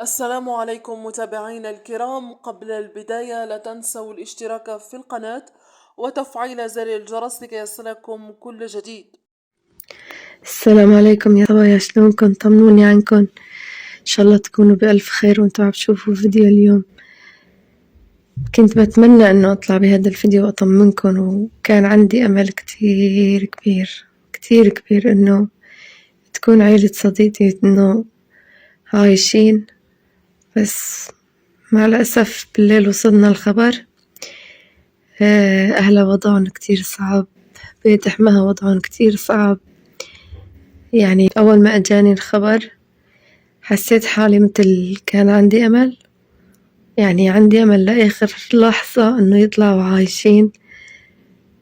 السلام عليكم متابعينا الكرام. قبل البداية لا تنسوا الاشتراك في القناة وتفعيل زر الجرس لكي يصلكم كل جديد. السلام عليكم يا صبايا، شلونكم؟ طمنوني عنكم. إن شاء الله تكونوا بألف خير وانتوا عم تشوفوا فيديو اليوم. كنت بتمنى انه اطلع بهذا الفيديو واطمنكم، وكان عندي امل كتير كبير كتير كبير انه تكون عيلة صديقتي انه عايشين، بس مع الأسف بالليل وصلنا الخبر. أهلا وضعهم كتير صعب، بيت حماها وضعهم كتير صعب. يعني أول ما أجاني الخبر حسيت حالي مثل كان عندي أمل، يعني عندي أمل لآخر لحظة إنه يطلعوا عايشين،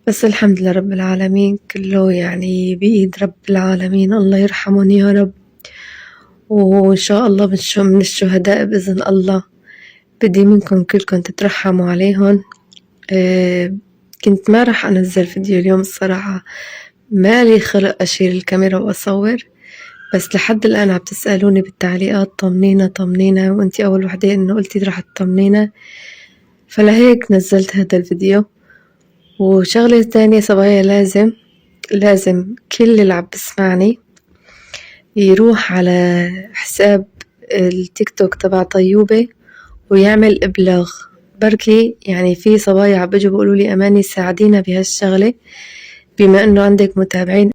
بس الحمد لله رب العالمين كله يعني بإيد رب العالمين. الله يرحمهم يا رب، وإن شاء الله من الشهداء بإذن الله. بدي منكم كلكم تترحموا عليهم. كنت ما راح أنزل فيديو اليوم الصراحة، مالي خلق أشيل الكاميرا وأصور، بس لحد الآن عم تسألوني بالتعليقات طمنينا طمنينا، وانتي أول وحدة إنه قلتي راح تطمنينا، فلهيك نزلت هذا الفيديو. وشغلة تانية صبايا، لازم كل اللي عم بسمعني يروح على حساب التيك توك تبع طيوبة ويعمل إبلاغ. بركي يعني في صبايا عم بيجوا بيقولوا لي أماني ساعدينا بهالشغلة، بما إنه عندك متابعين